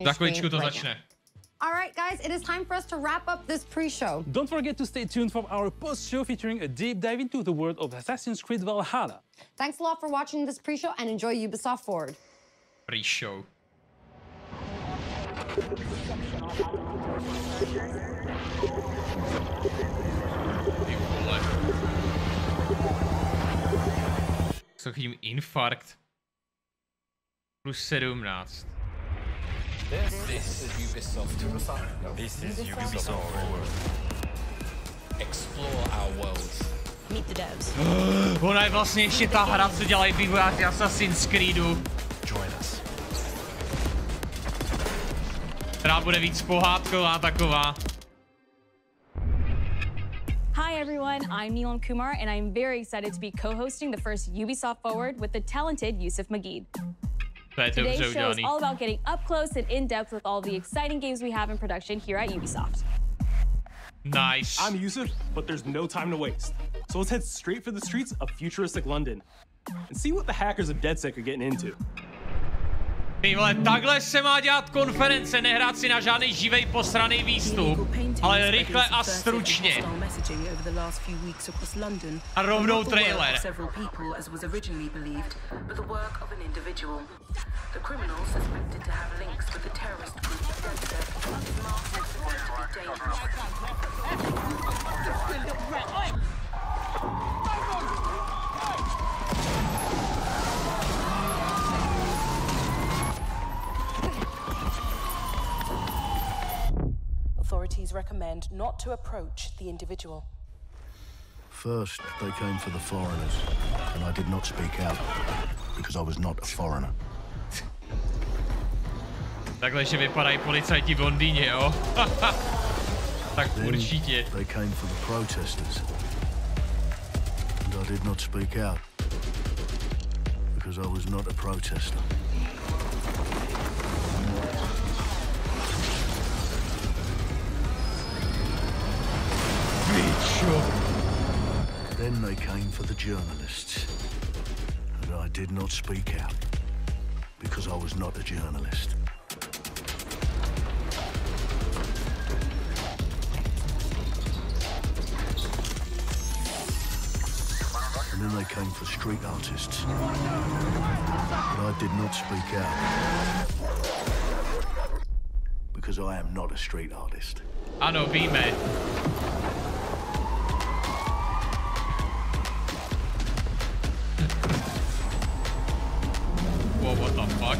Za chvíličku to začne. All right, guys, it is time for us to wrap up this pre-show. Don't forget to stay tuned for our post-show featuring a deep dive into the world of Assassin's Creed Valhalla. Thanks a lot for watching this pre-show and enjoy Ubisoft Forward. Pre-show. Ty vole. Co chytím infarkt. Plus 17. This is Ubisoft. This is Ubisoft Forward. Explore our worlds. Meet the devs. Ona je vlastně ještě ta hra, co dělají vývojáři Assassin's Creedu. Join us. Která bude víc pohádková taková. Hi everyone, I'm Neelam Kumar and I'm very excited to be co-hosting the first Ubisoft Forward with the talented Yusuf Mageed. Today's show is all about getting up close and in-depth with all the exciting games we have in production here at Ubisoft. Nice. I'm Yusuf, but there's no time to waste. So let's head straight for the streets of futuristic London and see what the hackers of DedSec are getting into. Ty vole, takhle se má dělat konference, nehrát si na žádný živej posraný výstup, ale rychle a stručně. A rovnou trailer. Authorities recommend not to approach the individual. First, they came for the foreigners, and I did not speak out because I was not a foreigner. Takhle, že vypadají policajti v Londýně, jo? Tak určitě. They came for the protesters, and I did not speak out because I was not a protester. Then they came for the journalists, and I did not speak out because I was not a journalist. And then they came for street artists, and I did not speak out because I am not a street artist. Ano, víme. Whoa, what the fuck?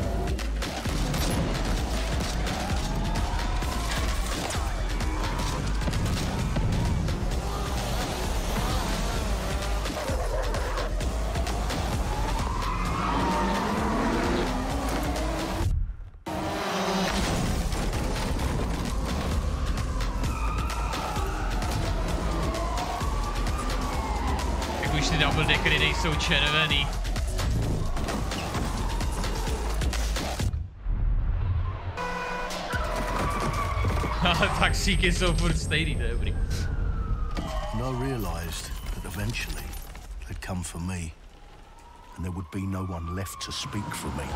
Jak už ty double deckery nejsou červený. Taxíky jsou furt stejný, to je dobrý. And I realised that eventually they'd come for me, and there would be no one left to speak for me.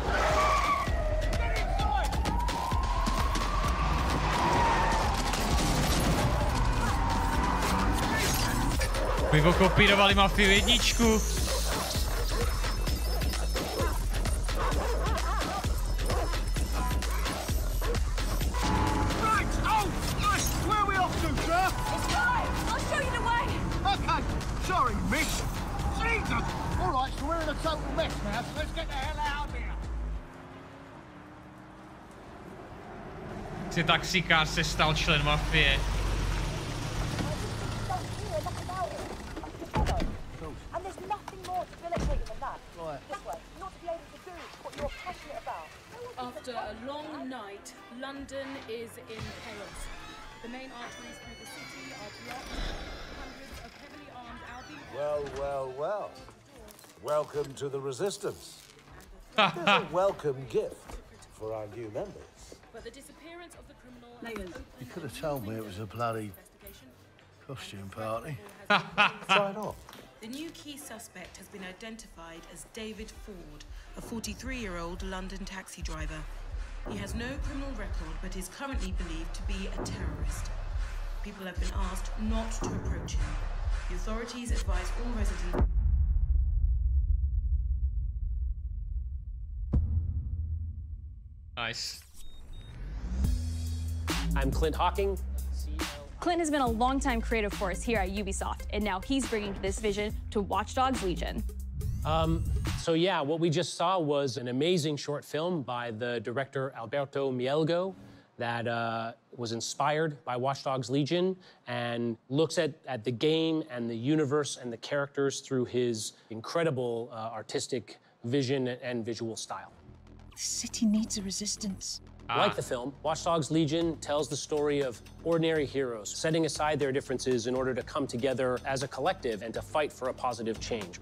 My okopírovali Mafiu 1. Si taxikář se stal člen mafie. After a long night, London is in chaos. The main arteries through the city are blocked. Hundreds of heavily armed Albion... Well. Welcome to the Resistance. Here's a welcome gift for our new members. But the disappearance of the criminal... You could have told me it was a bloody costume party. Try it on. The new key suspect has been identified as David Ford, a 43-year-old London taxi driver. He has no criminal record, but is currently believed to be a terrorist. People have been asked not to approach him. The authorities advise all residents... Nice. I'm Clint Hawking. Clint has been a longtime creative force here at Ubisoft, and now he's bringing this vision to Watch Dogs Legion. So yeah, what we just saw was an amazing short film by the director Alberto Mielgo that was inspired by Watch Dogs Legion and looks at the game and the universe and the characters through his incredible artistic vision and visual style. The city needs a resistance. Like the film, Watch Dogs Legion tells the story of ordinary heroes setting aside their differences in order to come together as a collective and to fight for a positive change.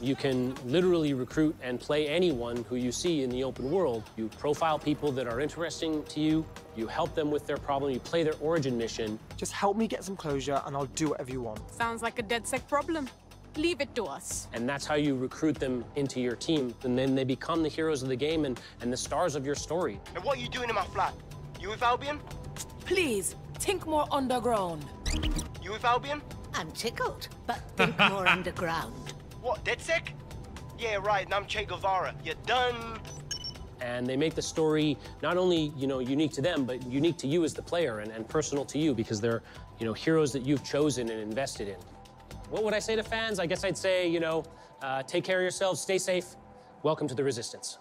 You can literally recruit and play anyone who you see in the open world. You profile people that are interesting to you, you help them with their problem, you play their origin mission. Just help me get some closure and I'll do whatever you want. Sounds like a DedSec problem. Leave it to us. And that's how you recruit them into your team. And then they become the heroes of the game and the stars of your story. And what are you doing in my flat? You with Albion? Please, think more underground. You with Albion? I'm tickled, but think more underground. What, DedSec? Yeah, right, and I'm Che Guevara. You're done. And they make the story not only, unique to them, but unique to you as the player and personal to you because they're, heroes that you've chosen and invested in. What would I say to fans? I guess I'd say, take care of yourselves, stay safe. Welcome to the Resistance.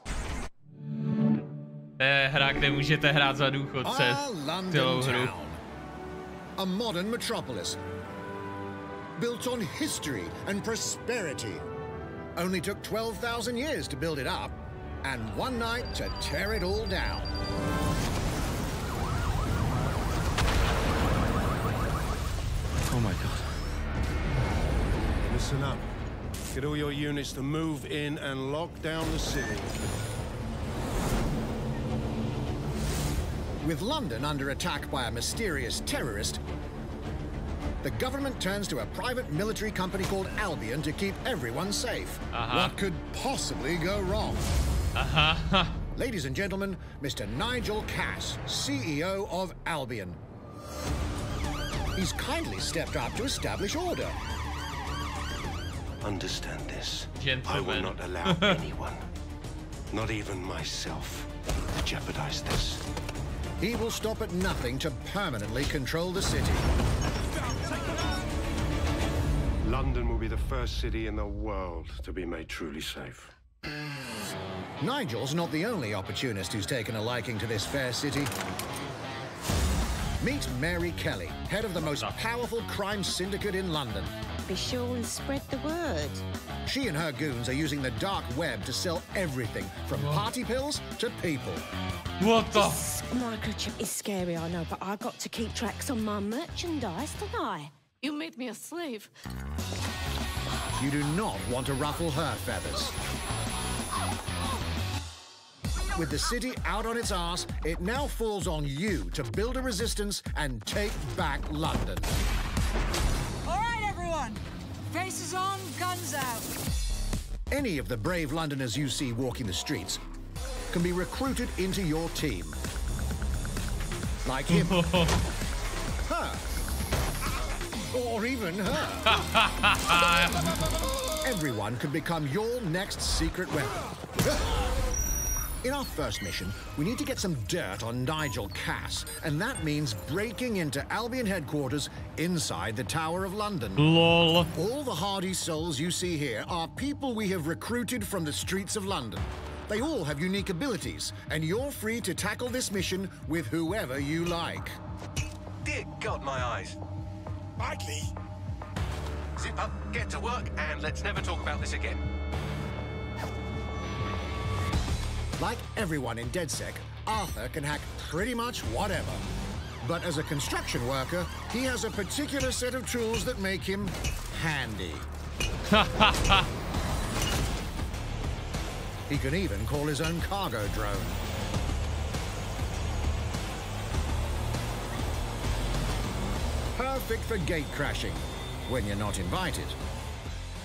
Hra, kde můžete hrát za důchodce celou hru. A modern metropolis built on history and prosperity. Only took 12,000 years to build it up, and one night to tear it all down. Oh my God. Listen up. Get all your units to move in and lock down the city. With London under attack by a mysterious terrorist, the government turns to a private military company called Albion to keep everyone safe. What could possibly go wrong? Ladies and gentlemen, Mr. Nigel Cass, CEO of Albion. He's kindly stepped up to establish order. Understand this. Gentlemen. I will not allow anyone, not even myself, to jeopardize this. He will stop at nothing to permanently control the city. London will be the first city in the world to be made truly safe. Nigel's not the only opportunist who's taken a liking to this fair city. Meet Mary Kelly, head of the most powerful crime syndicate in London. Be sure and spread the word. She and her goons are using the dark web to sell everything from party pills to people. What the? This microchip is scary, I know, but I got to keep tracks on my merchandise, don't I? You made me a slave. You do not want to ruffle her feathers. With the city out on its arse, it now falls on you to build a resistance and take back London. All right, everyone. Faces on, guns out. Any of the brave Londoners you see walking the streets can be recruited into your team. Like him. Her. Or even her. Everyone could become your next secret weapon. In our first mission, we need to get some dirt on Nigel Cass, and that means breaking into Albion headquarters inside the Tower of London. Lol. All the hardy souls you see here are people we have recruited from the streets of London. They all have unique abilities, and you're free to tackle this mission with whoever you like. Dear God, my eyes. Badly. Zip up, get to work, and let's never talk about this again. Like everyone in DedSec, Arthur can hack pretty much whatever. But as a construction worker, he has a particular set of tools that make him handy. He can even call his own cargo drone. Perfect for gate crashing, when you're not invited.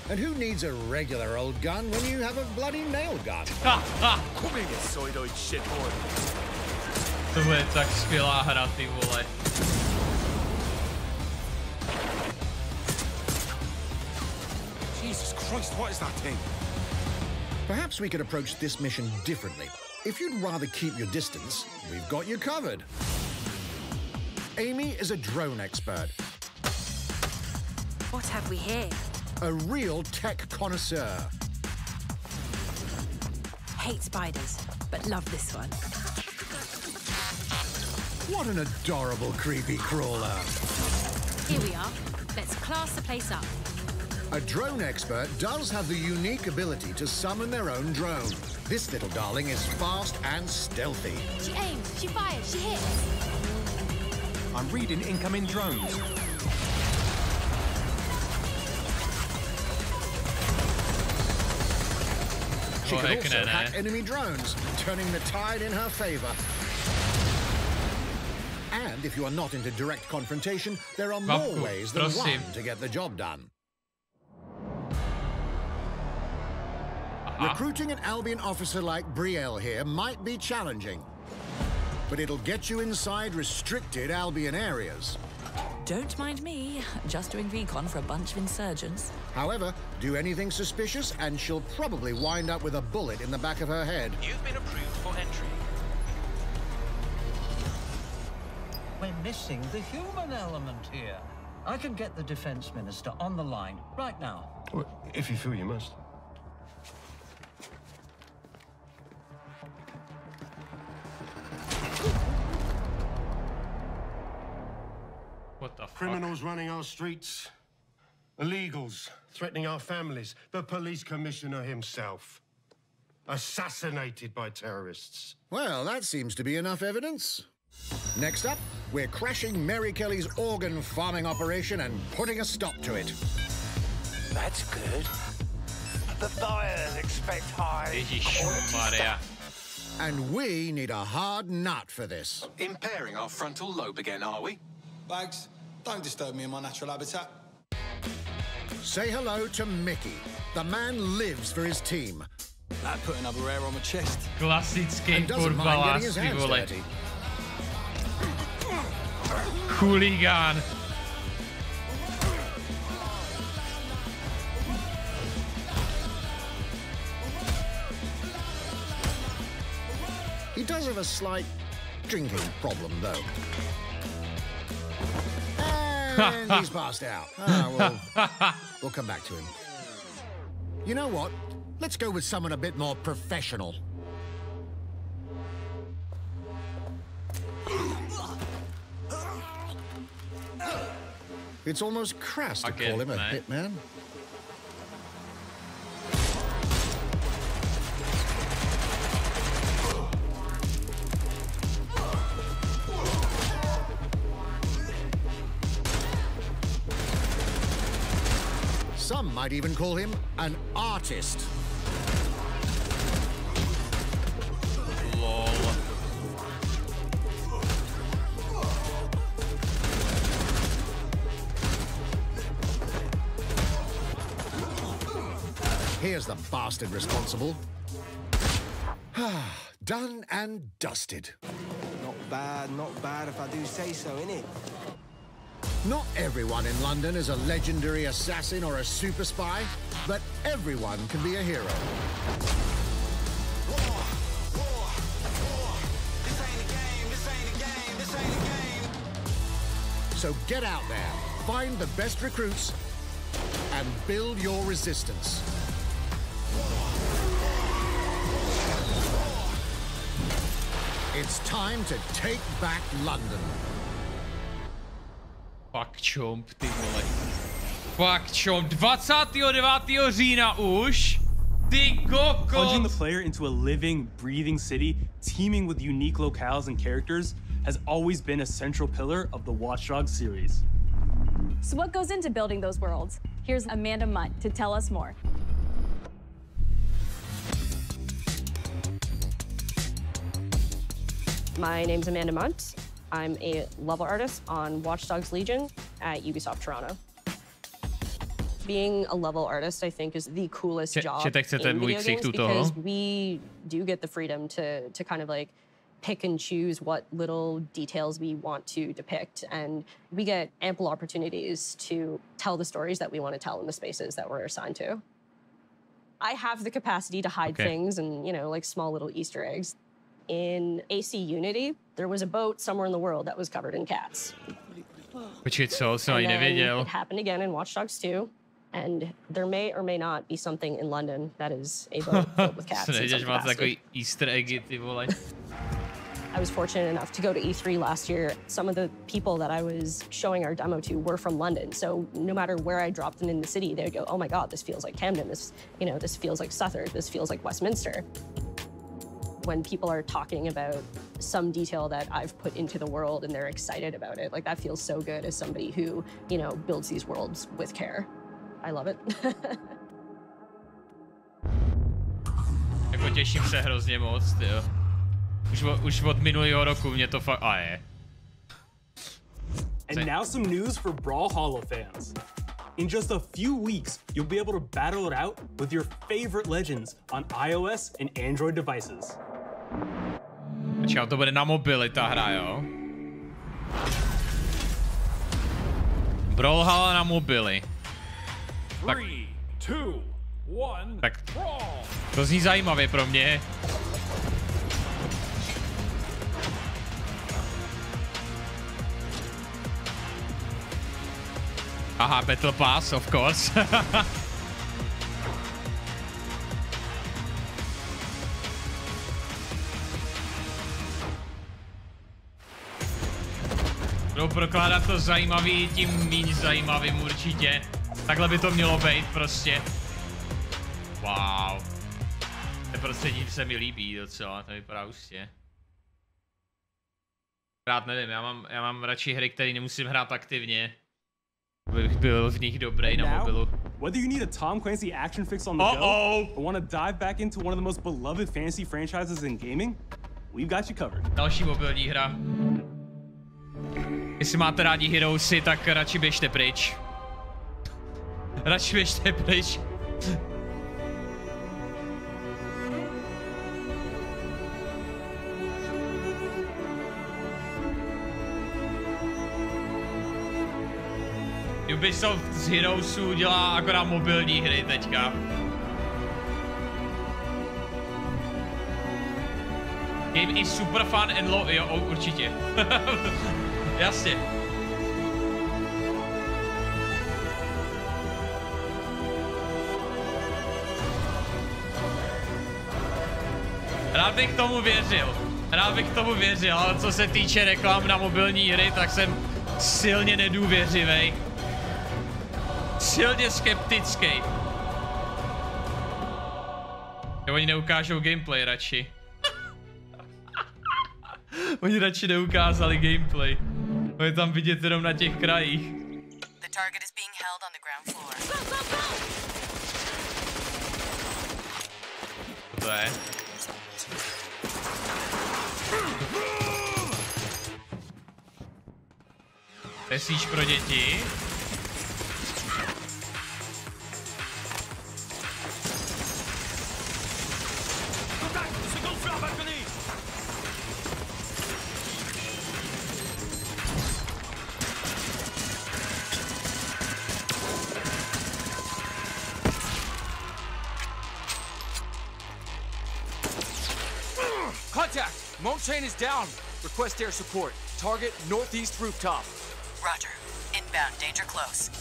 And who needs a regular old gun when you have a bloody nail gun? Come here, you soidoid shitboy. To bude tak skvělá hra, ty vole. Jesus Christ, what is that thing? Perhaps we could approach this mission differently. If you'd rather keep your distance, we've got you covered. Amy is a drone expert. What have we here? A real tech connoisseur. Hate spiders, but love this one. What an adorable creepy crawler. Here we are. Let's class the place up. A drone expert does have the unique ability to summon their own drone. This little darling is fast and stealthy. She aims, she fires, she hits. I'm reading incoming drones. She can also hack enemy drones, turning the tide in her favor. And if you are not into direct confrontation, there are more ways than one to get the job done. Recruiting an Albion officer like Brielle here might be challenging, but it'll get you inside restricted Albion areas. Don't mind me, just doing recon for a bunch of insurgents. However, do anything suspicious and she'll probably wind up with a bullet in the back of her head. You've been approved for entry. We're missing the human element here. I can get the Defense Minister on the line right now. Well, if you feel you must. What the fuck? Criminals running our streets, illegals threatening our families, the police commissioner himself, assassinated by terrorists. Well, that seems to be enough evidence. Next up, we're crashing Mary Kelly's organ farming operation and putting a stop to it. That's good. The buyers expect high quality stuff. And we need a hard nut for this. Impairing our frontal lobe again, are we? Bags, don't disturb me in my natural habitat. Say hello to Mickey. The man lives for his team. Like putting another hair on my chest. Klasický kurva lásky, vole. Chuligán. He does have a slight drinking problem, though. And he's passed out. We'll come back to him. You know what? Let's go with someone a bit more professional. It's almost crass to call him a hitman. Some might even call him an artist. Lol. Here's the bastard responsible. Done and dusted. Not bad if I do say so, innit? Not everyone in London is a legendary assassin or a super spy, but everyone can be a hero. So get out there, find the best recruits, and build your resistance. It's time to take back London. Fuck čomp, ty vole. Fuck čomp. 29. října už. Ty kokos. Plunging the player into a living, breathing city teeming with unique locales and characters has always been a central pillar of the Watch Dogs series. So what goes into building those worlds? Here's Amanda Munt to tell us more. My name's Amanda Munt. I'm a level artist on Watch Dogs Legion at Ubisoft Toronto. Being a level artist, I think, is the coolest job in video games because we do get the freedom to kind of like pick and choose what little details we want to depict, and we get ample opportunities to tell the stories that we want to tell in the spaces that we're assigned to. I have the capacity to hide things and, you know, like small little Easter eggs. In AC Unity, there was a boat somewhere in the world that was covered in cats. Počkej, co? Jsem ani nevěděl. It happened again in Watch Dogs 2, and there may or may not be something in London that is a boat filled with cats. Nevěděl, že máte takový Easter eggy, ty vole. I was fortunate enough to go to E3 last year. Some of the people that I was showing our demo to were from London, so no matter where I dropped them in the city, they would go, "Oh my God, this feels like Camden. This, you know, this feels like Southwark. This feels like Westminster." When people are talking about some detail that I've put into the world and they're excited about it, like that feels so good as somebody who, you know, builds these worlds with care. I love it. Jako těším se hrozně moc, tyjo. Už od minulého roku mě to fakt... je. And now some news for Brawlhalla fans. In just a few weeks, you'll be able to battle it out with your favorite legends on iOS and Android devices. Počkej, to bude na mobily ta hra, jo? Brawlhalla na mobily. Tak. 3, 2, 1, tak. To zní zajímavě pro mě. Aha, Battle Pass, of course. Budou prokládat to zajímavý, tím méně zajímavým určitě. Takhle by to mělo být prostě. Wow. To prostředí se mi líbí docela, to vypadá hustě. Rád nevím, já mám radši hry, které nemusím hrát aktivně. Bych byl v nich dobrý na mobilu. Whether you need a Tom Clancy action fix on the go or want to dive back into one of the most beloved fantasy franchises in gaming, we've got you covered. Další mobilní hra. Jestli máte rádi Heroesy, tak radši běžte pryč. Radši běžte pryč. Ubisoft z Heroesů dělá akorát mobilní hry teďka. Game is super fun and low, jo, určitě. Jasně. Rád bych tomu věřil, ale co se týče reklam na mobilní hry, tak jsem silně nedůvěřivej. Silně skeptický. Oni neukážou gameplay radši. Oni radši neukázali gameplay. On je tam vidět jenom na těch krajích. The target is being held on the ground floor. Co to je? To je síť pro děti. Contact! Moan chain is down. Request air support. Target northeast rooftop. Roger. Inbound. Danger close.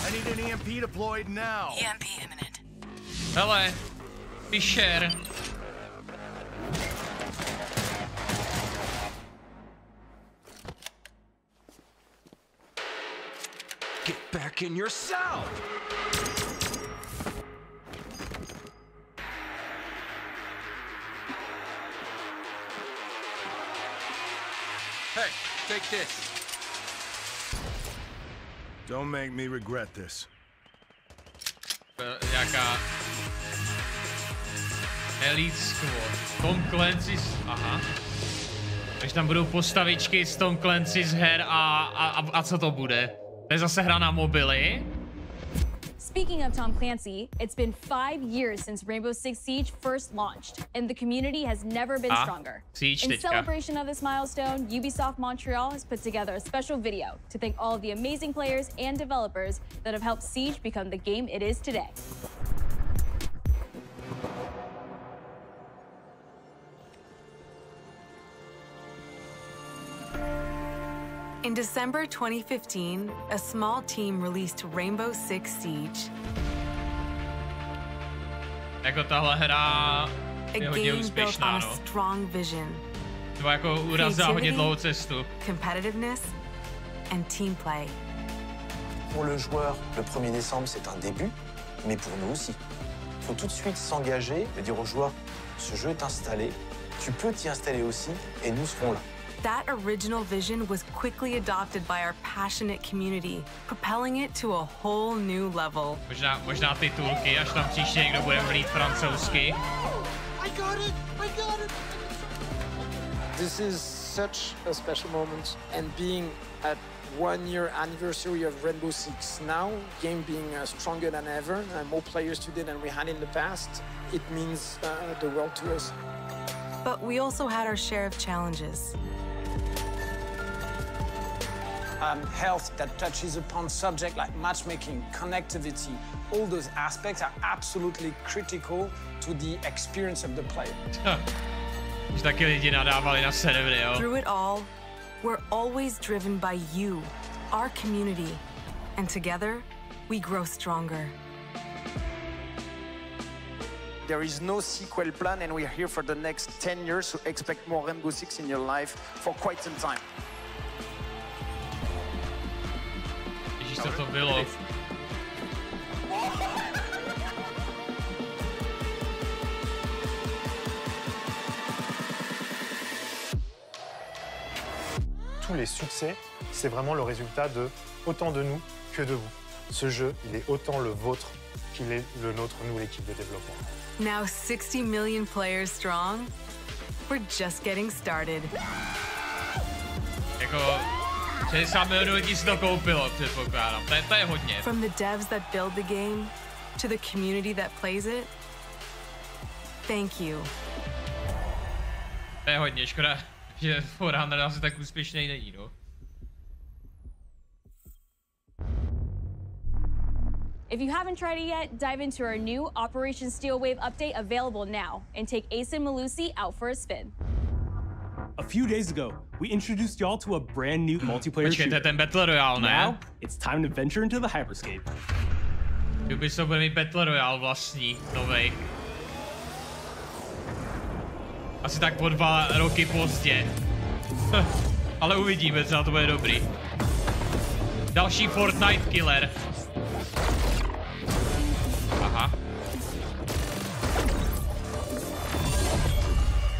I need an EMP deployed now. EMP imminent. Hele, Fisher. Get back in your cell! Hey, take this. Don't make me regret this. Jaká... Elite Squad. Tom Clancy's... Aha. Takže tam budou postavičky z Tom Clancy's her a co to bude? To je zase hra na mobily. Speaking of Tom Clancy, it's been 5 years since Rainbow Six Siege first launched, and the community has never been stronger. In celebration of this milestone, Ubisoft Montreal has put together a special video to thank all of the amazing players and developers that have helped Siege become the game it is today. In December 2015, a small team released Rainbow Six Siege. Jako tahle hra je hodně úspěšná, no. Strong vision. To jako urazila hodně dlouhou cestu. Competitiveness and team play. Pour le joueur, le 1er décembre, c'est un début, mais pour nous aussi. Il faut tout de suite s'engager et dire aux joueurs, ce jeu est installé, tu peux t'y installer aussi, et nous serons là. That original vision was quickly adopted by our passionate community, propelling it to a whole new level. Možná titulky, až tam příště někdo bude mluvit francouzsky. I got it! This is such a special moment, and being at 1 year anniversary of Rainbow Six now, game being stronger than ever, more players today than we had in the past, it means the world to us. But we also had our share of challenges. Health that touches upon subjects like matchmaking, connectivity, all those aspects are absolutely critical to the experience of the player. Taky lidi nadávali na servery, jo. Through it all, we're always driven by you, our community, and together we grow stronger. There is no sequel plan, and we're here for the next 10 years, so expect more Rainbow Six in your life for quite some time. Ježíš, co to bylo? Tous les succès, c'est vraiment le résultat de autant de nous que de vous. Ce jeu, il est autant le vôtre qu'il est le nôtre, nous, l'équipe de développement. Now 60 million players strong, we're just getting started. Jako, 60 milionů lidí si to koupilo, předpokládám. To je hodně. From the devs that build the game to the community that plays it, thank you. To je hodně, škoda, že For Honor asi tak úspěšný není, no. If you haven't tried it yet, dive into our new Operation Steel Wave update available now and take Ace and Malusi out for a spin. A few days ago, we introduced y'all to a brand new multiplayer shooter. Ten Battle Royale, ne? Now, it's time to venture into the hyperscape. Ubisoft bude mít Battle Royale vlastní, novej. Asi tak po 2 roky pozdě. Ale uvidíme, co na to bude dobrý. Další Fortnite killer. Aha.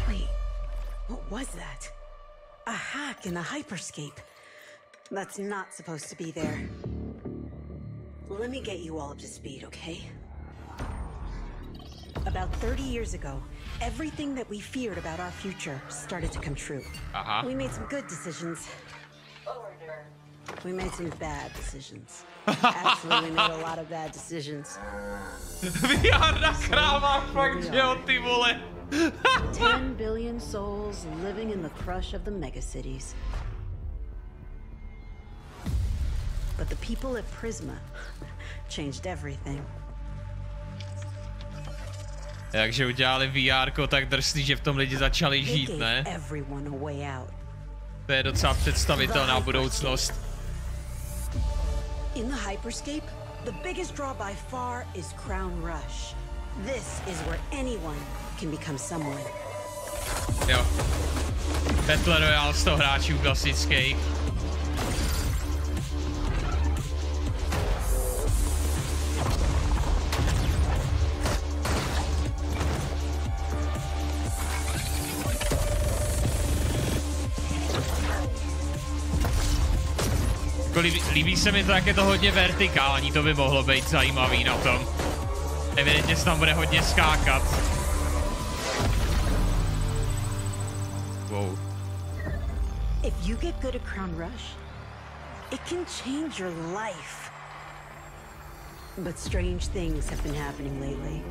Wait, what was that? A hack in the hyperscape. That's not supposed to be there. Let me get you all up to speed, okay? About 30 years ago, everything that we feared about our future started to come true. We made some good decisions. We made some bad decisions. Actually, we made a lot of bad decisions. Vyjádra kráva, fakt, že jo, ty vole. 10 billion souls living in the crush of the megacities. But the people at Prisma changed everything. Takže udělali VR tak drsný, že v tom lidi začali žít, ne? To je docela představitelná budoucnost. In the hyperscape, the biggest draw by far is Crown Rush. This is where anyone can become someone. Jo. Battle Royale 100 hráčů klasický. Líbí se mi to, jak je to hodně vertikální, to by mohlo být zajímavý na tom. Evidentně se tam bude hodně skákat. Wow. If you get good at Crown Rush, it can change your life. But strange things have been happening lately.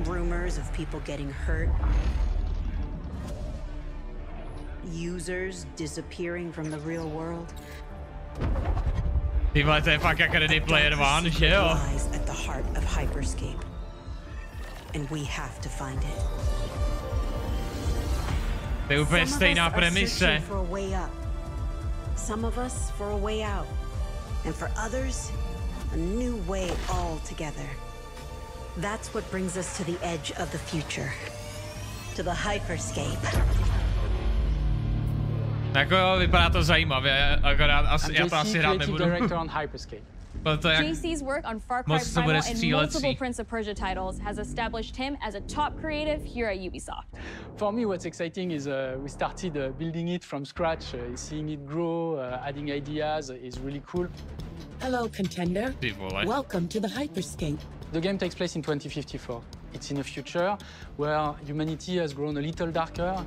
Rumors of people getting hurt. Users disappearing from the real world. Ty vole, to je fakt jak Ready Player One, že jo? Lies at the heart of hyperscape. And we have to find it. To je úplně stejná premise. For a way up. Some of us for a way out. And for others, a new way altogether. That's what brings us to the edge of the future. To the hyperscape. Jako jo, vypadá to zajímavě, akorát já to asi hrát nebudu. JC's work on Far Cry Primal and multiple Prince of Persia titles has established him as a top creative here at Ubisoft. For me, what's exciting is we started building it from scratch. Seeing it grow, adding ideas is really cool. Hello, contender. Welcome to the hyperscape. The game takes place in 2054. It's in a future where humanity has grown a little darker.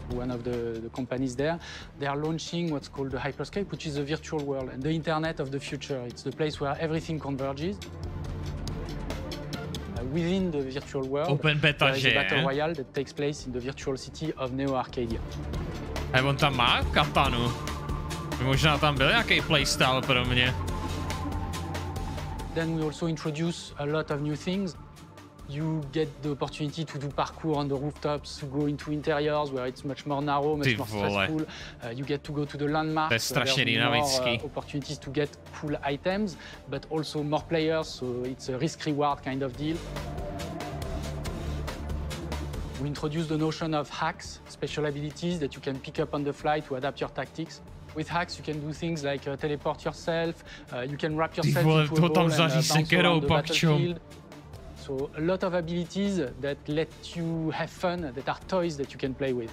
One of the companies there, they are launching what's called the hyperscape, which is a virtual world and the internet of the future. It's the place where everything converges. Within the virtual world, Open beta, there is a battle royale that takes place in the virtual city of Neo Arcadia. A on tam má katanu. Možná tam byl nějaký playstyle pro mě. Then we also introduce a lot of new things. You get the opportunity to do parkour on the rooftops, to go into interiors where it's much more narrow, much more stressful. You get to go to the landmarks. There's more opportunities to get cool items, but also more players, so it's a risk-reward kind of deal. We introduce the notion of hacks, special abilities that you can pick up on the fly to adapt your tactics. With hacks, you can do things like teleport yourself, you can wrap yourself into a ball and bounce around the battlefield. So a lot of abilities that let you have fun, that are toys that you can play with.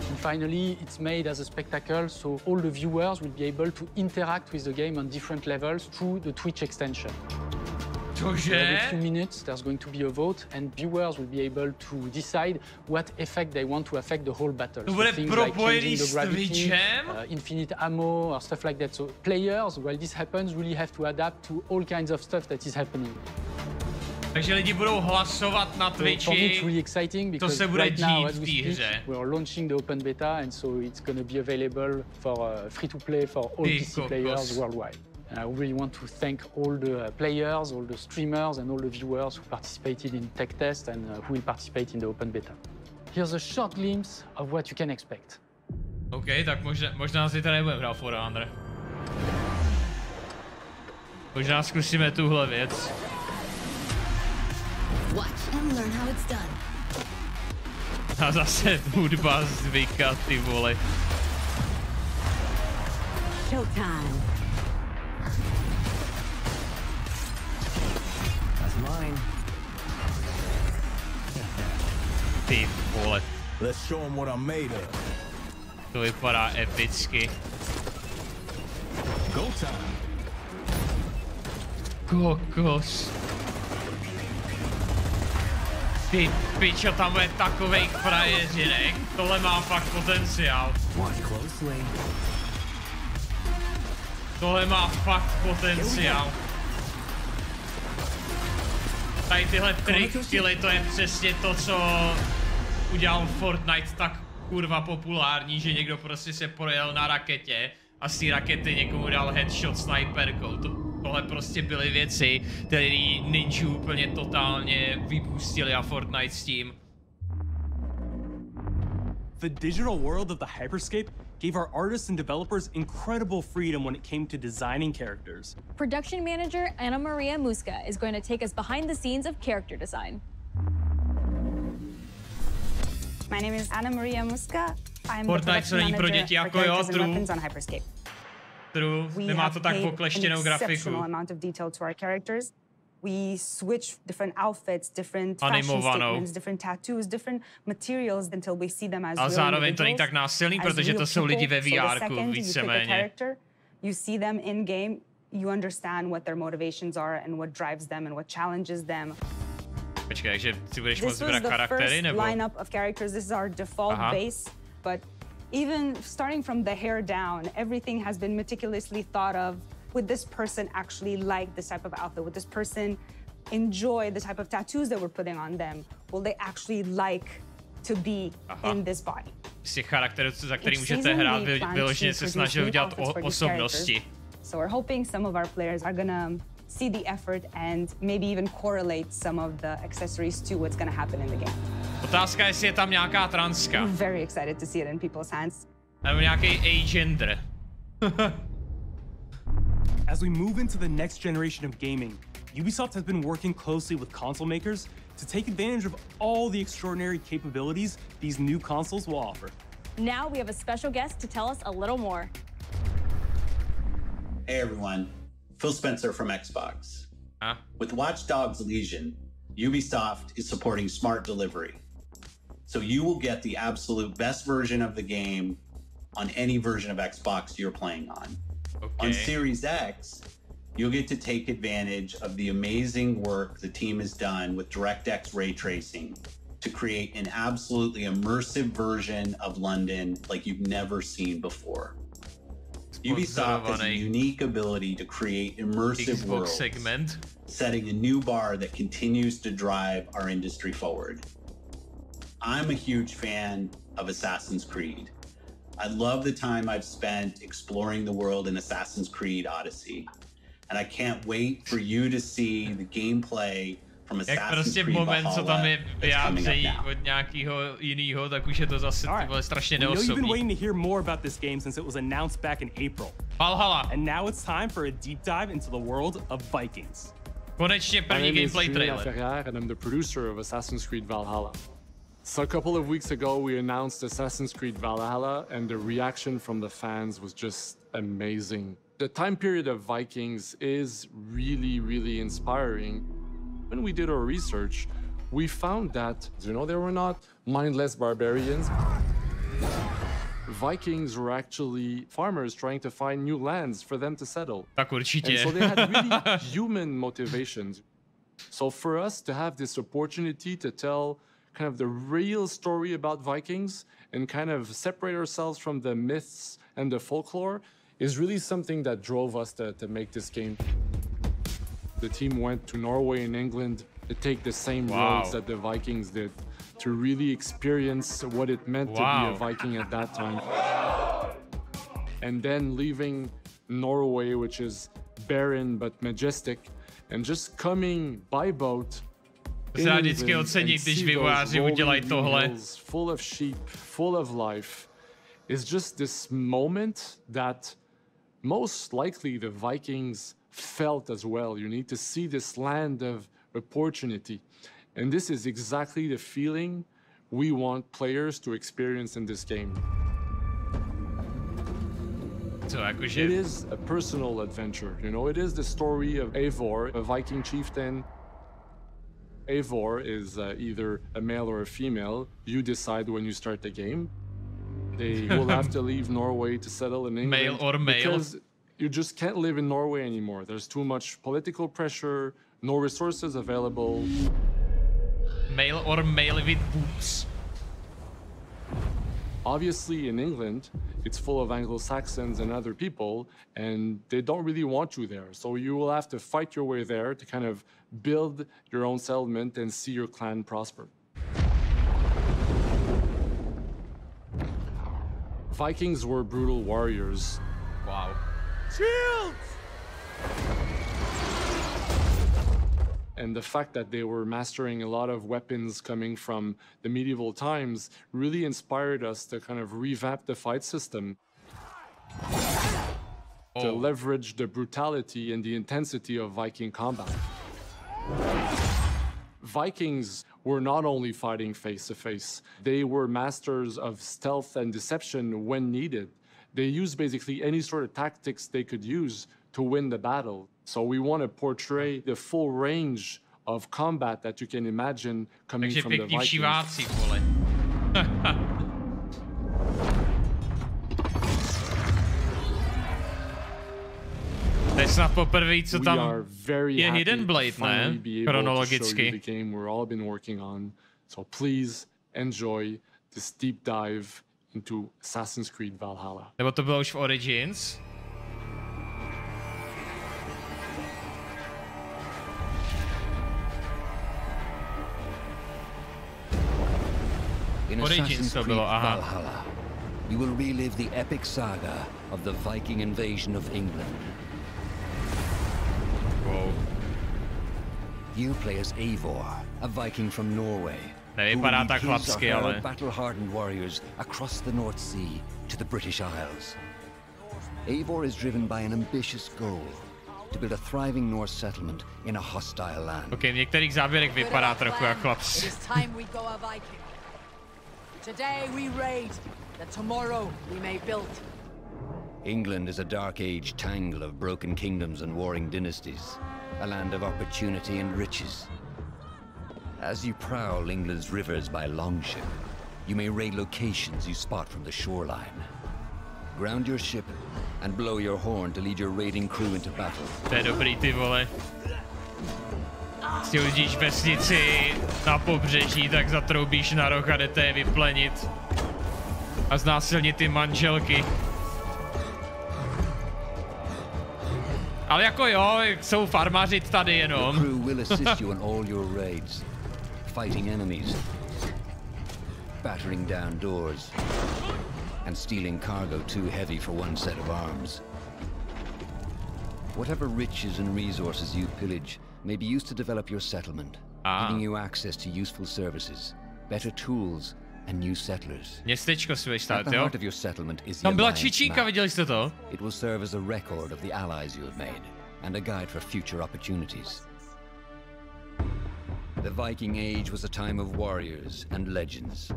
And finally, it's made as a spectacle, so all the viewers will be able to interact with the game on different levels through the Twitch extension. Every few minutes, there's going to be a vote, and viewers will be able to decide what effect they want to affect the whole battle. So things like changing the gravity, infinite ammo, or stuff like that. So players, while this happens, really have to adapt to all kinds of stuff that is happening. Takže lidi budou hlasovat na Twitchi. For me, it's really exciting because right now, as we speak, we are launching the open beta, and so it's going to be available for free-to-play for all PC players worldwide. I really want to thank all the players, all the streamers, and all the viewers who participated in tech test and who will participate in the open beta. Here's a short glimpse of what you can expect. OK, tak možná si to nebudeme hrát For Honor. Možná zkusíme tuhle věc. Watch and learn how it's done. A zase hudba zvyka, ty vole. Showtime. Mine. Ty vole. Let's show them what I'm made of. To vypadá epicky. Go time. Kokos. Ty pičo, tam je takovej frajeřinek. Tohle má fakt potenciál. Tohle má fakt potenciál. Tady tyhle trickskilly, to je přesně to, co udělal Fortnite tak kurva populární, že někdo prostě se projel na raketě a z té rakety někomu dal headshot sniperkou. Tohle prostě byly věci, které Ninja úplně totálně vypustili a Fortnite s tím. The digital world of the hyperscape gave our artists and developers incredible freedom when it came to designing characters. Production manager Anna Maria Muska is going to take us behind the scenes of character design. My name is Anna Maria Muska. I'm the Fortnite není pro děti jako jo, true. True, nemá to tak pokleštěnou grafiku. Amount of detail to our characters. We switch different outfits, different fashion statements, different tattoos, different materials until we see them as real individuals. A zároveň to není tak násilný, protože to jsou lidi ve VR-ku víceméně. You see them in game, you understand what their motivations are and what drives them and what challenges them. Počkej, takže si budeš moct vybrat charaktery, nebo? This was the first lineup of characters. This is our default base, but Even starting from the hair down, everything has been meticulously thought of. Would this person actually like this type of outfit? Would this person enjoy the type of tattoos that we're putting on them? Will they actually like to be in this body? Z těch charakterů, za který můžete hrát, vyloženě se snažil udělat osobnosti. So we're hoping some of our players are gonna see the effort and maybe even correlate some of the accessories to what's gonna happen in the game. Otázka je, jestli je tam nějaká transka. I'm very excited to see it in people's hands. Nebo nějaký agender. As we move into the next generation of gaming, Ubisoft has been working closely with console makers to take advantage of all the extraordinary capabilities these new consoles will offer. Now we have a special guest to tell us a little more. Hey everyone, Phil Spencer from Xbox. With Watch Dogs Legion, Ubisoft is supporting smart delivery. So you will get the absolute best version of the game on any version of Xbox you're playing on. Okay. On Series X, you'll get to take advantage of the amazing work the team has done with DirectX ray tracing to create an absolutely immersive version of London like you've never seen before. Ubisoft has a unique ability to create immersive worlds, setting a new bar that continues to drive our industry forward. I'm a huge fan of Assassin's Creed. I love the time I've spent exploring the world in Assassin's Creed Odyssey. And I can't wait for you to see the gameplay from Assassin's Creed Valhalla that's coming up now. Od nějakého jinýho, tak už je to zase strašně neosobní. You've been waiting to hear more about this game since it was announced back in April. Valhalla. And now it's time for a deep dive into the world of Vikings. Konečně první gameplay trailer. And I'm the producer of Assassin's Creed Valhalla. So a couple of weeks ago, we announced Assassin's Creed Valhalla, and the reaction from the fans was just amazing. The time period of Vikings is really, really inspiring. When we did our research, we found that, you know, they were not mindless barbarians. Vikings were actually farmers trying to find new lands for them to settle. Tak určitě. And so they had really human motivations. So for us to have this opportunity to tell kind of the real story about Vikings and kind of separate ourselves from the myths and the folklore is really something that drove us to make this game. The team went to Norway and England to take the same roads that the Vikings did, to really experience what it meant to be a Viking at that time. And then leaving Norway, which is barren but majestic, and just coming by boat vždycky ocení, když vývojáři udělají tohle. Full of sheep, full of life. It's just this moment that most likely the Vikings felt as well. You need to see this land of opportunity. And this is exactly the feeling we want players to experience in this game. It is a personal adventure, you know, it is the story of Eivor, a Viking chieftain. Eivor is either a male or a female. You decide when you start the game. They will have to leave Norway to settle in England. Male or male. Because you just can't live in Norway anymore. There's too much political pressure, no resources available. Male or male with boobs. Obviously, in England, it's full of Anglo-Saxons and other people, and they don't really want you there. So you will have to fight your way there to kind of build your own settlement and see your clan prosper. Vikings were brutal warriors. Wow. Shields! And the fact that they were mastering a lot of weapons coming from the medieval times really inspired us to kind of revamp the fight system. To leverage the brutality and the intensity of Viking combat. Vikings were not only fighting face-to-face, they were masters of stealth and deception when needed. They used basically any sort of tactics they could use to win the battle. So we want to portray the full range of combat that you can imagine coming from the Vikings. To je snad poprvé, co tam je Hidden Blade, ne? Chronologicky. We're all been working on. So please enjoy this deep dive into Assassin's Creed Valhalla. Nebo to bylo už v Origins? In Assassin's Creed Valhalla, you will relive the epic saga of the Viking invasion of England. Whoa. You play as Eivor, a Viking from Norway. Nevypadá tak chlapsky, ale battle-hardened warriors across the North Sea to the British Isles. Eivor is driven by an ambitious goal to build a thriving Norse settlement in a hostile land. Okay, v některých záběrech vypadá trochu jako chlapsky. Today we raid, that tomorrow we may build. England is a dark age tangle of broken kingdoms and warring dynasties, a land of opportunity and riches. As you prowl England's rivers by longship, you may raid locations you spot from the shoreline. Ground your ship and blow your horn to lead your raiding crew into battle. To je dobrý, ty vole. Si uvidíš vesnici na pobřeží, tak zatroubíš na roh a jdete je vyplenit. A znásilnit ty manželky. Ale jako jo, jsou farmaři tady jenom. The crew will assist you on all your raids, fighting enemies, battering down doors, and stealing cargo too heavy for one set of arms. Whatever riches and resources you pillage may be used to develop your settlement, giving you access to useful services, better tools, and new settlers. Městečko si budeš stát, jo? At the heart of your settlement is tam byla čičíka, viděli jste to? It will serve as a record of the allies you have made, and a guide for future opportunities. The Viking Age was a time of warriors and legends.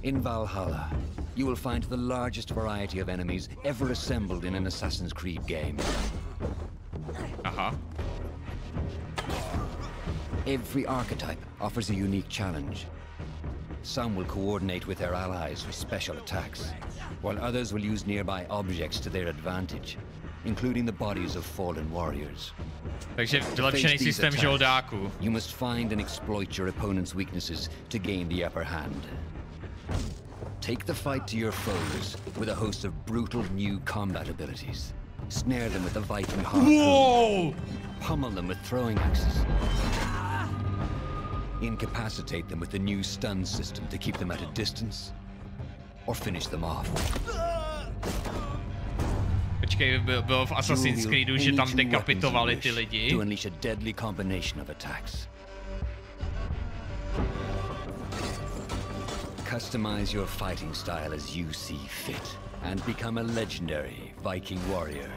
In Valhalla, you will find the largest variety of enemies ever assembled in an Assassin's Creed game. Every archetype offers a unique challenge. Some will coordinate with their allies for special attacks, while others will use nearby objects to their advantage, including the bodies of fallen warriors. Takže vylepšený systém žoldáků. You must find and exploit your opponent's weaknesses to gain the upper hand. Take the fight to your foes with a host of brutal new combat abilities. Snare them with the Viking harpoon. Pummel them with throwing axes. Incapacitate them with the new stun system to keep them at a distance, or finish them off. Počkej, bylo v Assassin's Creedu, že tam dekapitovali ty lidi. To unleash a deadly combination of attacks. Customize your fighting style as you see fit, and become a legendary Viking warrior.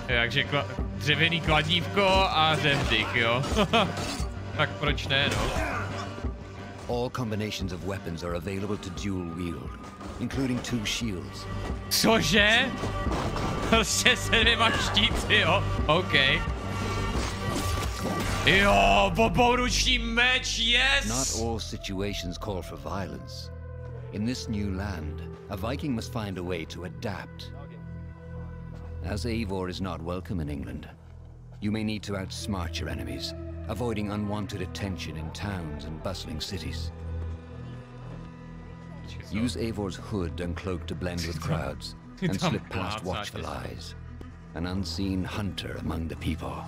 Takže dřevěný kladívko a zemdyk, jo? Tak proč ne, no? All combinations of weapons are available to dual wield, including 2 shields. Cože? Prostě se dvěma štíty, jo? OK. Jo, obouruční meč, yes! Not all situations call for violence. In this new land, a Viking must find a way to adapt. As Eivor is not welcome in England, you may need to outsmart your enemies, avoiding unwanted attention in towns and bustling cities. Use Eivor's hood and cloak to blend with crowds, and slip past watchful eyes, an unseen hunter among the people.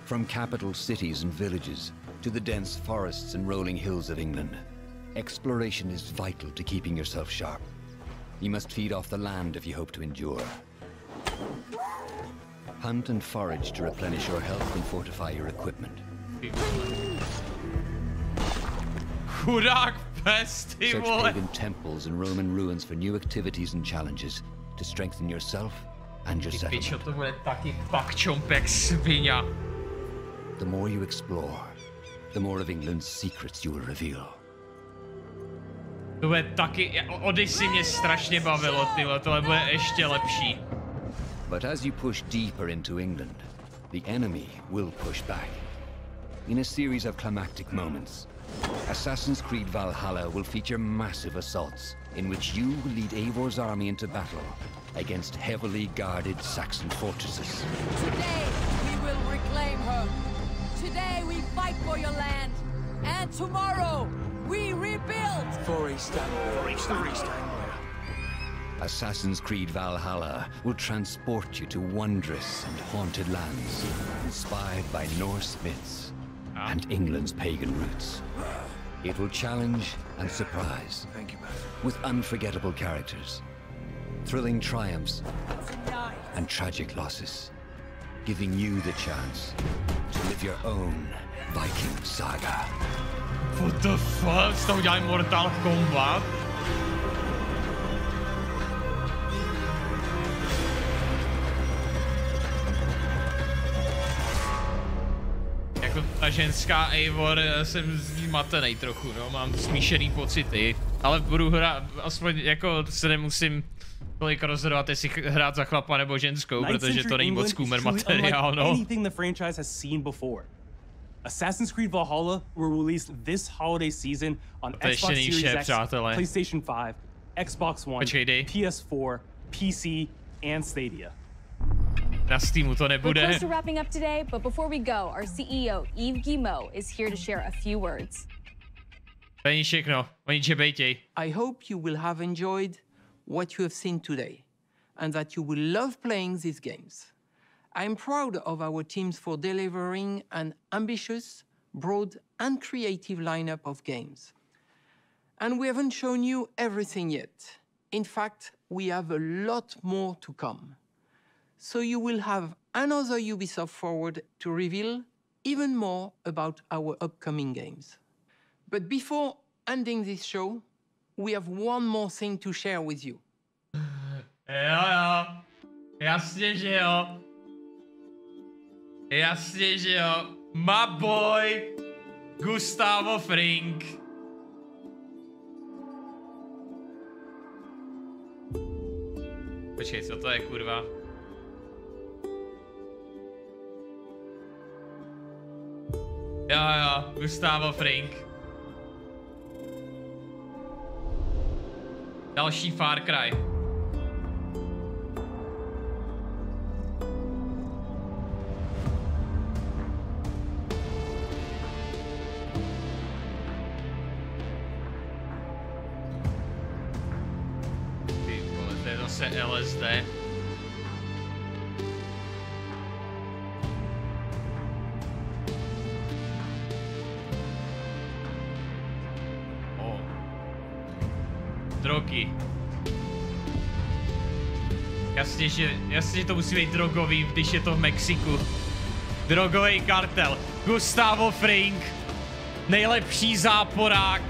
From capital cities and villages to the dense forests and rolling hills of England, exploration is vital to keeping yourself sharp. You must feed off the land if you hope to endure. Hunt and forage to replenish your health and fortify your equipment. Chudák pes, ty Search vole. pagan temples and Roman ruins for new activities and challenges to strengthen yourself and your settlement. Pičo, to bude taky pakčompek sviňa. The more you explore, the more of England's secrets you will reveal. To bude taky, Odyssey mě strašně bavilo, tyhle, tohle bude ještě lepší. But as you push deeper into England, the enemy will push back. In a series of climactic moments, Assassin's Creed Valhalla will feature massive assaults in which you will lead Eivor's army into battle against heavily guarded Saxon fortresses. Today we will reclaim her. Today we fight for your land and tomorrow, we rebuild. For Istanbul. Assassin's Creed Valhalla will transport you to wondrous and haunted lands, inspired by Norse myths and England's pagan roots. It will challenge and surprise. Thank you, man. With unforgettable characters, thrilling triumphs, and tragic losses, giving you the chance to live your own Viking saga. What the fuck? Z toho dělají Mortal Kombat? Jako ta ženská Eivor, jsem z ní matenej trochu, no, mám smíšený pocity. Ale budu hrát, aspoň jako se nemusím tolik rozhodovat, jestli hrát za chlapa nebo ženskou, protože to není moc kůmer materiál, no. Anything the franchise has seen before. Assassin's Creed Valhalla will release this holiday season on Xbox Series X, PlayStation 5, Xbox One, PS4, PC, and Stadia. Na Steamu to nebude. We're close to wrapping up today, but before we go, our CEO, Yves Guillemot, is here to share a few words. To není všechno, oni čebejtěj. I hope you will have enjoyed what you have seen today, and that you will love playing these games. I am proud of our teams for delivering an ambitious, broad, and creative lineup of games. And we haven't shown you everything yet. In fact, we have a lot more to come. So you will have another Ubisoft Forward to reveal even more about our upcoming games. But before ending this show, we have one more thing to share with you. Jo. Jasně, že jo. Jasně, že jo. My boy Gustavo Fring. Počkej, co to je, kurva? Jo, Gustavo Fring. Další Far Cry. Ty vole, to je zase LSD. Drogy. Jasně, že to musí být drogový, když je to v Mexiku. Drogový kartel. Gustavo Fring. Nejlepší záporák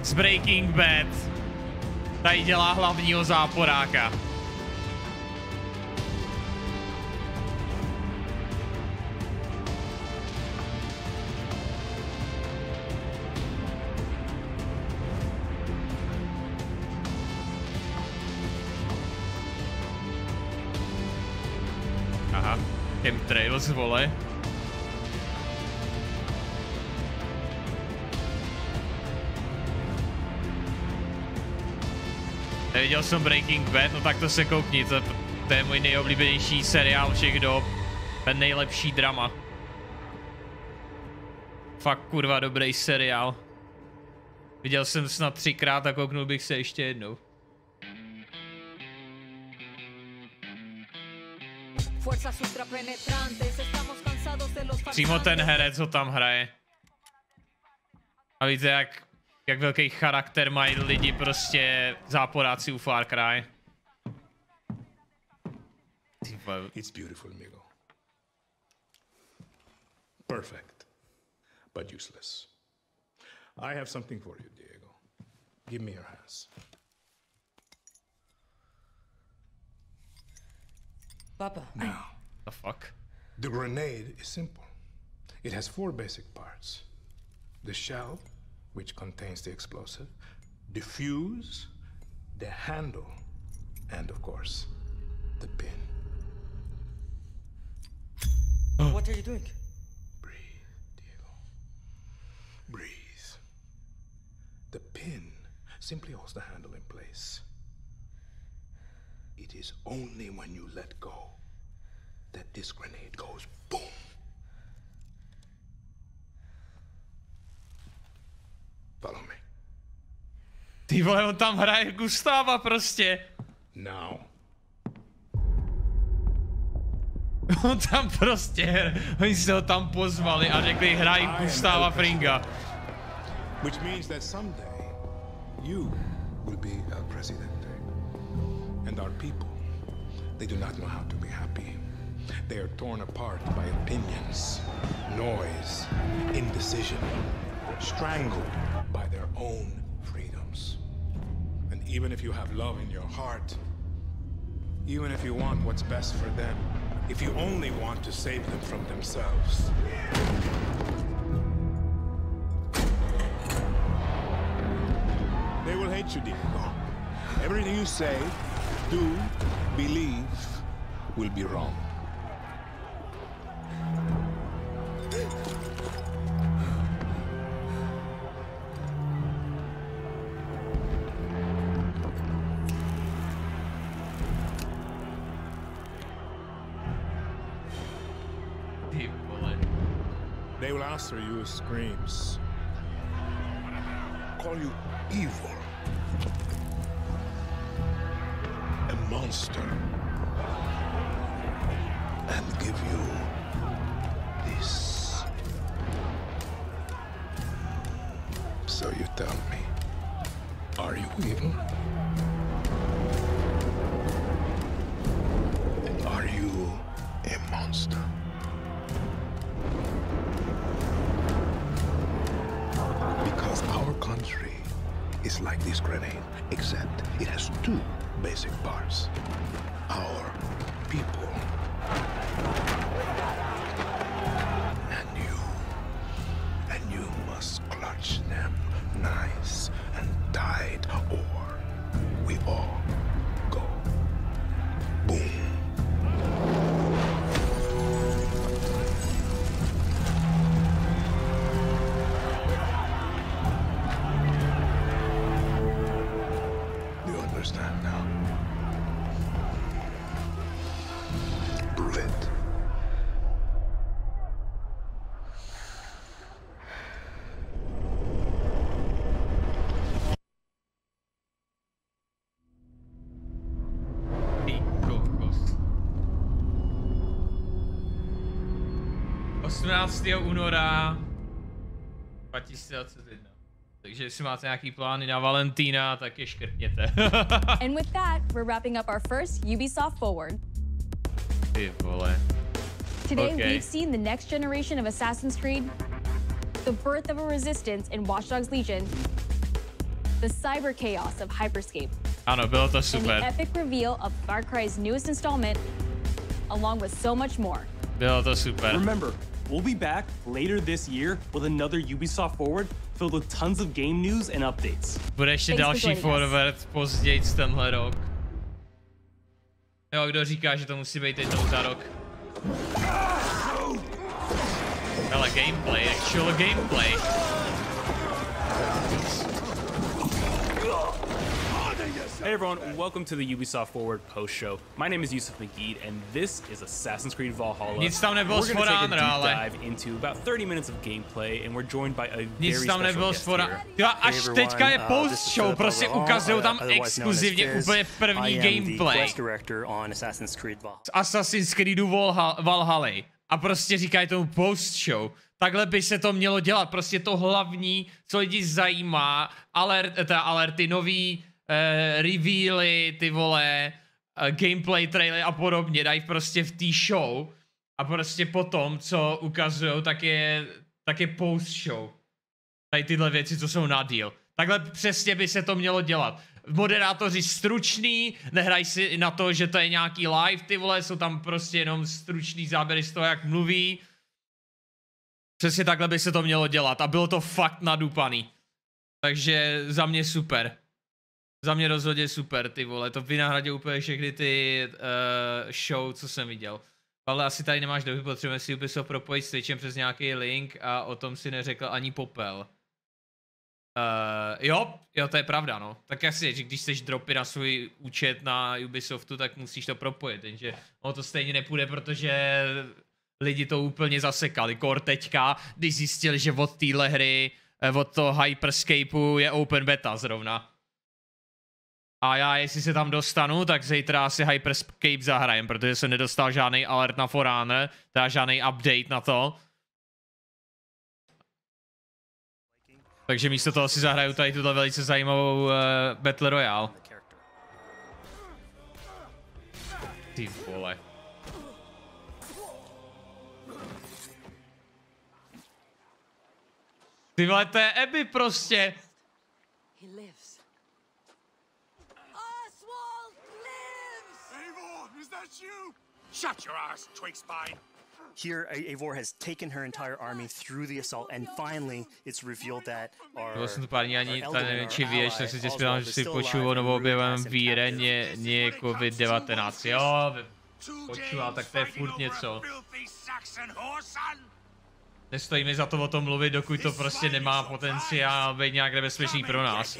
z Breaking Bad. Tady dělá hlavního záporáka. Chemtrails, vole. Neviděl jsem Breaking Bad, no tak to se koukni, to je můj nejoblíbenější seriál všech dob. Ten nejlepší drama. Fakt kurva dobrý seriál. Viděl jsem snad 3krát a kouknul bych se ještě jednou. Přímo ten herec, co tam hraje. A víte, jak velký charakter mají lidi prostě záporáci u Far Cry. It's beautiful, Migo. Perfect, but useless. I have something for you, Diego. Give me your hands. Papa. Now. The fuck? The grenade is simple. It has 4 basic parts. The shell, which contains the explosive, the fuse, the handle, and of course, the pin. What are you doing? Breathe, Diego. Breathe. The pin simply holds the handle in place. It is only when you let go that this grenade goes boom. Ty vole, on tam hraje Gustáva prostě. Now. On tam prostě, oni se ho tam pozvali a řekli, hraj Gustáva Fringa. Which means that someday you will be our president. And our people, they do not know how to be happy. They are torn apart by opinions, noise, indecision, strangled by their own freedoms. And even if you have love in your heart, even if you want what's best for them, if you only want to save them from themselves, they will hate you, Diego. Everything you say, do, believe, will be wrong. They will answer you with screams, call you evil, a monster, and give you this. So you tell me, are you evil? Are you a monster? Because our country is like this grenade, except it has two basic parts. Our people and you must clutch them nice and tight, or we all go boom. You understand now? Prove it. února 2021. Takže jestli máte nějaký plány na Valentína, tak je škrtněte. And with that, we're wrapping up our first Ubisoft Forward. Ty vole. Today we've seen the next generation of Assassin's Creed, the birth of a resistance in Watch Dogs Legion, the cyber chaos of Hyperscape. Ano, bylo to super. And the epic reveal of Far Cry's newest installment, along with so much more. Bylo to super. Remember, we'll be back later this year with another Ubisoft Forward filled with tons of game news and updates. Bude ještě další forward později tenhle rok. Jo, kdo říká, že to musí být jednou za rok? Ale gameplay, actual gameplay. Hey everyone, welcome to the Ubisoft Forward post show. My name is Yusuf Magid, and this is Assassin's Creed Valhalla. Nic tam nebylo We're going to take a deep ale dive into about 30 minutes of gameplay, and we're joined by a very Nic tam special nebylo guest here. Až teďka je post show, prostě ukazují tam exkluzivně úplně první gameplay. Z Assassin's Creedu Valhalla. A prostě říkají tomu post show. Takhle by se to mělo dělat, prostě to hlavní, co lidi zajímá, alerty, nový revealy, ty vole, gameplay trailery a podobně, dají prostě v té show a prostě potom, co ukazujou, tak je post show. Tady tyhle věci, co jsou na deal. Takhle přesně by se to mělo dělat. Moderátoři stručný, nehraj si na to, že to je nějaký live, ty vole, jsou tam prostě jenom stručný záběry z toho, jak mluví. Přesně takhle by se to mělo dělat a bylo to fakt nadupaný. Takže za mě super. Za mě rozhodně super, ty vole, to vynahradil úplně všechny ty show, co jsem viděl. Ale asi tady nemáš doby, potřebujeme si Ubisoft propojit s Twitchem přes nějaký link a o tom si neřekl ani popel. Jo, to je pravda, no. Tak asi, že když chceš dropy na svůj účet na Ubisoftu, tak musíš to propojit, jenže ono to stejně nepůjde, protože lidi to úplně zasekali. Kor teďka, když zjistili, že od téhle hry, od toho Hyperscapeu je open beta zrovna. A já, jestli se tam dostanu, tak zítra asi Hyperscape zahrajem, protože jsem nedostal žádný alert na For Honor, teda žádný update na to. Takže místo toho si zahraju tady tuto velice zajímavou Battle Royale. Ty vole. Ty vole, to je Abby prostě. Shut your ass, twig spine! Here, Eivor has taken her entire army through the assault, and finally, it's revealed that our nevím, či víš, tak se tě zpětám, že si počuval novou objevem víre, nie COVID-19. Jo, počuval, tak to je furt něco. Nestojí mi za to o tom mluvit, dokud to prostě nemá potenciál být nějak nebezpečný pro nás.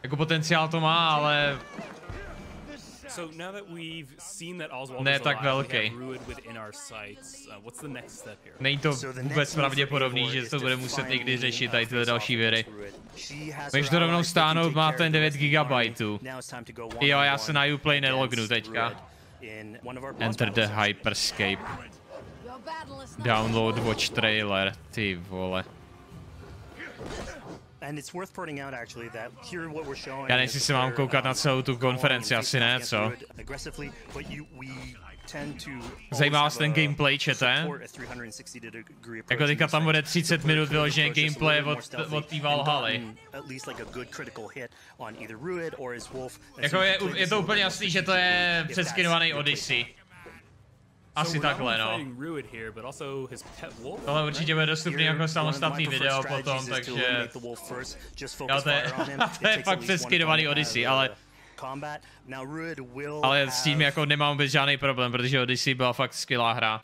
Jako potenciál to má, ale... Ne tak velký. Není to vůbec pravděpodobný, že to bude muset někdy řešit tady tyhle další věry. Můžeš to rovnou stáhnout, má ten 9 GB. Jo, já se na Uplay nelognu teďka. Enter the Hyperscape. Download watch trailer, ty vole. Já nejsi si mám koukat na celou tu konferenci, asi ne, co? Zajímá vás ten gameplay, čete? Jako teďka tam bude 30 minut vyloženě gameplay od té Valhaly. Jako je to úplně jasný, že to je přeskinovaný Odyssey. Asi takhle, no. Tohle určitě bude dostupný jako samostatný video potom, takže... Jo, to je fakt přeskinovaný Odyssey, ale s tím jako nemám vůbec žádný problém, protože Odyssey byla fakt skvělá hra.